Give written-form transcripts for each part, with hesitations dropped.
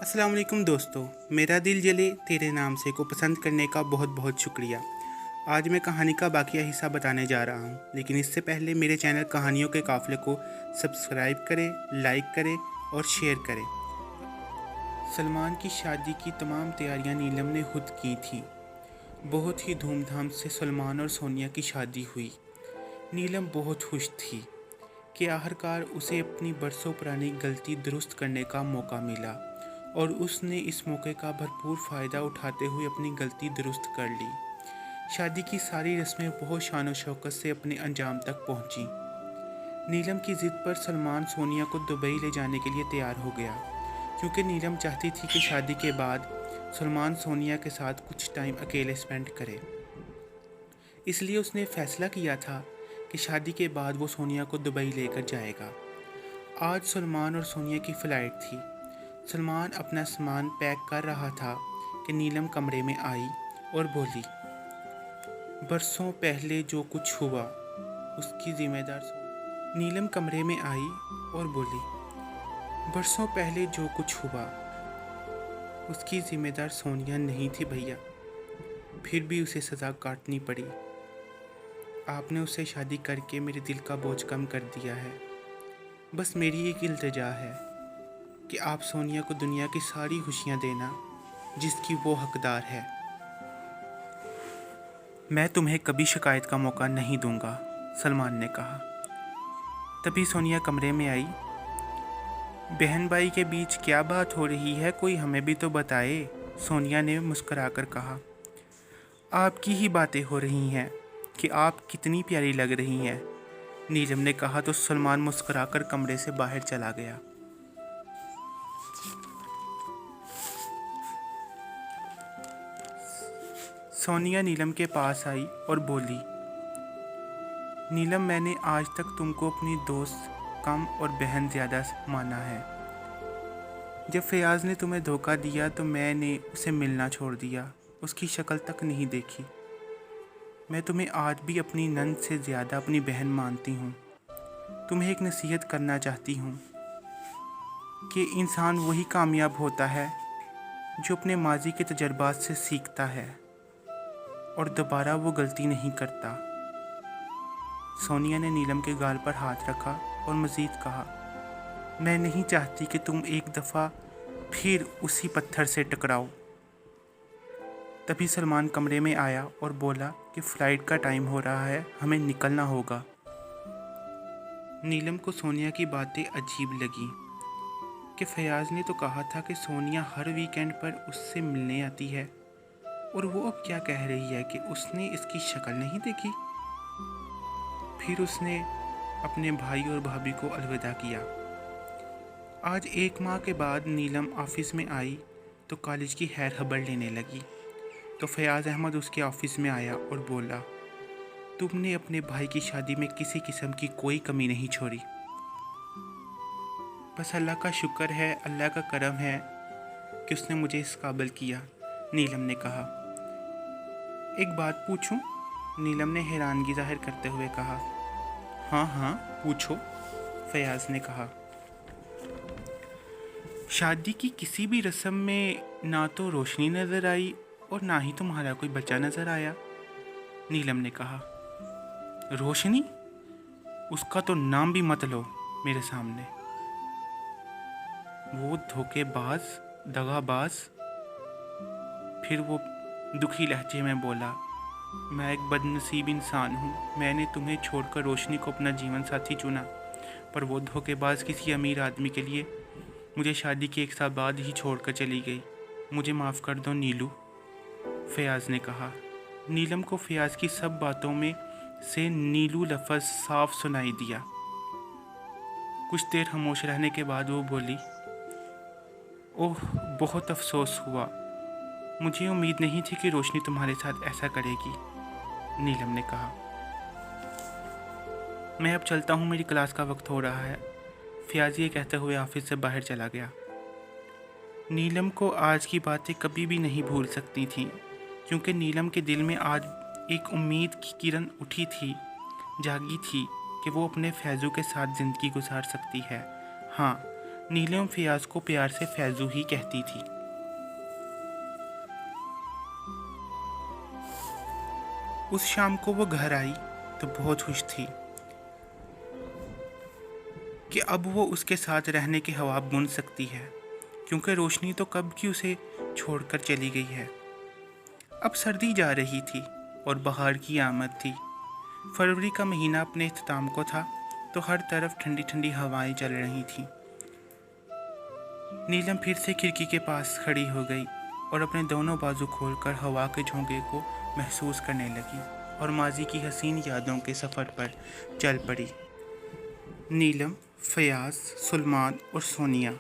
अस्सलाम वालेकुम दोस्तों, मेरा दिल जले तेरे नाम से को पसंद करने का बहुत बहुत शुक्रिया। आज मैं कहानी का बाकिया हिस्सा बताने जा रहा हूँ, लेकिन इससे पहले मेरे चैनल कहानियों के काफ़िले को सब्सक्राइब करें, लाइक करें और शेयर करें। सलमान की शादी की तमाम तैयारियां नीलम ने खुद की थीं। बहुत ही धूमधाम से सलमान और सोनिया की शादी हुई। नीलम बहुत खुश थी कि आखिरकार उसे अपनी बरसों पुरानी गलती दुरुस्त करने का मौका मिला और उसने इस मौके का भरपूर फ़ायदा उठाते हुए अपनी गलती दुरुस्त कर ली। शादी की सारी रस्में बहुत शान और शौकत से अपने अंजाम तक पहुंची। नीलम की ज़िद पर सलमान सोनिया को दुबई ले जाने के लिए तैयार हो गया, क्योंकि नीलम चाहती थी कि शादी के बाद सलमान सोनिया के साथ कुछ टाइम अकेले स्पेंड करे। इसलिए उसने फैसला किया था कि शादी के बाद वो सोनिया को दुबई लेकर जाएगा। आज सलमान और सोनिया की फ़्लाइट थी। सलमान अपना सामान पैक कर रहा था कि नीलम कमरे में आई और बोली, बरसों पहले जो कुछ हुआ उसकी ज़िम्मेदार नीलम कमरे में आई और बोली, बरसों पहले जो कुछ हुआ उसकी ज़िम्मेदार सोनिया नहीं थी भैया। फिर भी उसे सज़ा काटनी पड़ी। आपने उससे शादी करके मेरे दिल का बोझ कम कर दिया है। बस मेरी एक इल्तिजा है कि आप सोनिया को दुनिया की सारी खुशियाँ देना जिसकी वो हकदार है। मैं तुम्हें कभी शिकायत का मौका नहीं दूंगा, सलमान ने कहा। तभी सोनिया कमरे में आई। बहन भाई के बीच क्या बात हो रही है, कोई हमें भी तो बताए, सोनिया ने मुस्कुराकर कहा। आपकी ही बातें हो रही हैं कि आप कितनी प्यारी लग रही हैं, नीलम ने कहा तो सलमान मुस्कुराकर कमरे से बाहर चला गया। सोनिया नीलम के पास आई और बोली, नीलम, मैंने आज तक तुमको अपनी दोस्त कम और बहन ज़्यादा माना है। जब फयाज़ ने तुम्हें धोखा दिया तो मैंने उसे मिलना छोड़ दिया, उसकी शक्ल तक नहीं देखी। मैं तुम्हें आज भी अपनी नंद से ज़्यादा अपनी बहन मानती हूँ। तुम्हें एक नसीहत करना चाहती हूँ कि इंसान वही कामयाब होता है जो अपने माजी के तजर्बात से सीखता है और दोबारा वो गलती नहीं करता। सोनिया ने नीलम के गाल पर हाथ रखा और मज़ीद कहा, मैं नहीं चाहती कि तुम एक दफ़ा फिर उसी पत्थर से टकराओ। तभी सलमान कमरे में आया और बोला कि फ़्लाइट का टाइम हो रहा है, हमें निकलना होगा। नीलम को सोनिया की बातें अजीब लगी कि फयाज़ ने तो कहा था कि सोनिया हर वीकेंड पर उससे मिलने आती है, और वो अब क्या कह रही है कि उसने इसकी शक्ल नहीं देखी। फिर उसने अपने भाई और भाभी को अलविदा किया। आज 1 माह के बाद नीलम ऑफिस में आई तो कॉलेज की खैर खबर लेने लगी। तो फयाज़ अहमद उसके ऑफिस में आया और बोला, तुमने अपने भाई की शादी में किसी किस्म की कोई कमी नहीं छोड़ी। बस अल्लाह का शुक्र है, अल्लाह का करम है कि उसने मुझे इस काबिल किया, नीलम ने कहा। एक बात पूछूं? नीलम ने हैरानगी जाहिर करते हुए कहा। हाँ हाँ पूछो, फयाज़ ने कहा। शादी की किसी भी रस्म में ना तो रोशनी नज़र आई और ना ही तुम्हारा कोई बच्चा नज़र आया, नीलम ने कहा। रोशनी? उसका तो नाम भी मत लो मेरे सामने। वो धोखेबाज, दगाबाज। फिर वो दुखी लहजे में बोला, मैं एक बदनसीब इंसान हूँ। मैंने तुम्हें छोड़कर रोशनी को अपना जीवन साथी चुना, पर वो धोखेबाज किसी अमीर आदमी के लिए मुझे शादी के 1 साल बाद ही छोड़कर चली गई। मुझे माफ़ कर दो नीलू, फयाज़ ने कहा। नीलम को फयाज़ की सब बातों में से नीलू लफ्ज़ साफ सुनाई दिया। कुछ देर खामोश रहने के बाद वो बोली, ओह बहुत अफसोस हुआ, मुझे उम्मीद नहीं थी कि रोशनी तुम्हारे साथ ऐसा करेगी, नीलम ने कहा। मैं अब चलता हूँ, मेरी क्लास का वक्त हो रहा है, फयाज़ ये कहते हुए ऑफिस से बाहर चला गया। नीलम को आज की बातें कभी भी नहीं भूल सकती थीं, क्योंकि नीलम के दिल में आज एक उम्मीद की किरण उठी थी, जागी थी कि वो अपने फैज़ू के साथ ज़िंदगी गुजार सकती है। हाँ, नीलम फयाज को प्यार से फैजू ही कहती थी। उस शाम को वो घर आई तो बहुत खुश थी कि अब वो उसके साथ रहने के ख्वाब बुन सकती है, क्योंकि रोशनी तो कब की उसे छोड़कर चली गई है। अब सर्दी जा रही थी और बहार की आमद थी। फरवरी का महीना अपने इख्तिताम को था, तो हर तरफ ठंडी ठंडी हवाएं चल रही थीं। नीलम फिर से खिड़की के पास खड़ी हो गई और अपने दोनों बाजू खोलकर हवा के झोंके को महसूस करने लगी और माजी की हसीन यादों के सफ़र पर चल पड़ी। नीलम, फयाज, सुलेमान और सोनिया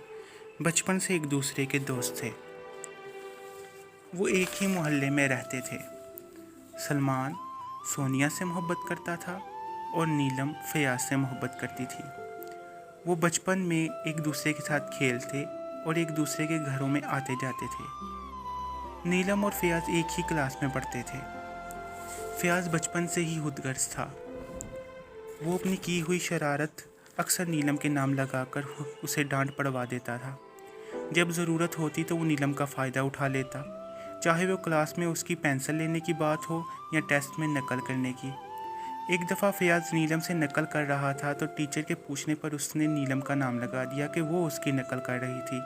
बचपन से एक दूसरे के दोस्त थे। वो एक ही मोहल्ले में रहते थे। सलमान सोनिया से मोहब्बत करता था और नीलम फयाज से मोहब्बत करती थी। वो बचपन में एक दूसरे के साथ खेलते और एक दूसरे के घरों में आते जाते थे। नीलम और फयाज एक ही क्लास में पढ़ते थे। फयाज बचपन से ही खुदगर्ज था। वो अपनी की हुई शरारत अक्सर नीलम के नाम लगाकर उसे डांट पड़वा देता था। जब ज़रूरत होती तो वो नीलम का फ़ायदा उठा लेता, चाहे वो क्लास में उसकी पेंसिल लेने की बात हो या टेस्ट में नकल करने की। एक दफ़ा फयाज नीलम से नकल कर रहा था तो टीचर के पूछने पर उसने नीलम का नाम लगा दिया कि वो उसकी नकल कर रही थी।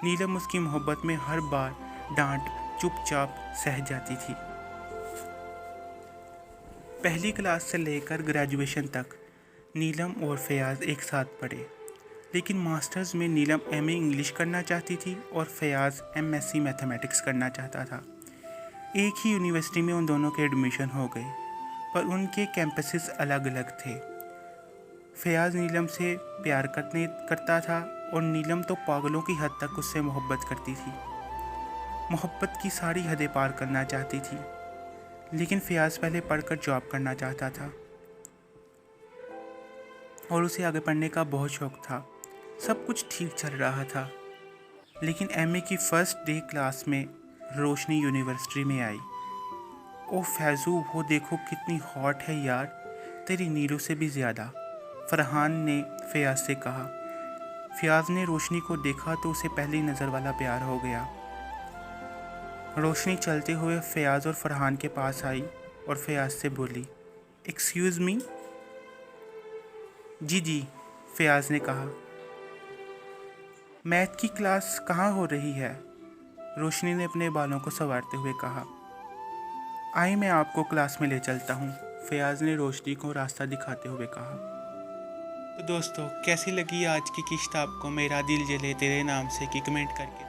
नीलम उसकी मोहब्बत में हर बार डांट चुपचाप सह जाती थी। पहली क्लास से लेकर ग्रेजुएशन तक नीलम और फयाज एक साथ पढ़े, लेकिन मास्टर्स में नीलम एमए इंग्लिश करना चाहती थी और फयाज एमएससी मैथमेटिक्स करना चाहता था। एक ही यूनिवर्सिटी में उन दोनों के एडमिशन हो गए, पर उनके कैंपसेस अलग अलग थे। फयाज नीलम से प्यार करता था और नीलम तो पागलों की हद तक उससे मोहब्बत करती थी। मोहब्बत की सारी हदें पार करना चाहती थी, लेकिन फयाज पहले पढ़कर जॉब करना चाहता था और उसे आगे पढ़ने का बहुत शौक़ था। सब कुछ ठीक चल रहा था, लेकिन एमए की फर्स्ट डे क्लास में रोशनी यूनिवर्सिटी में आई। ओ फैज़ू, वो देखो कितनी हॉट है यार, तेरी नीलू से भी ज़्यादा, फरहान ने फयाज से कहा। फयाज ने रोशनी को देखा तो उसे पहली नज़र वाला प्यार हो गया। रोशनी चलते हुए फयाज और फरहान के पास आई और फयाज से बोली, एक्सक्यूज़ मी। जी जी, फयाज ने कहा। मैथ की क्लास कहाँ हो रही है? रोशनी ने अपने बालों को संवारते हुए कहा। आई, मैं आपको क्लास में ले चलता हूँ, फयाज ने रोशनी को रास्ता दिखाते हुए कहा। तो दोस्तों, कैसी लगी आज की किस्त आपको मेरा दिल जले तेरे नाम से की कमेंट करके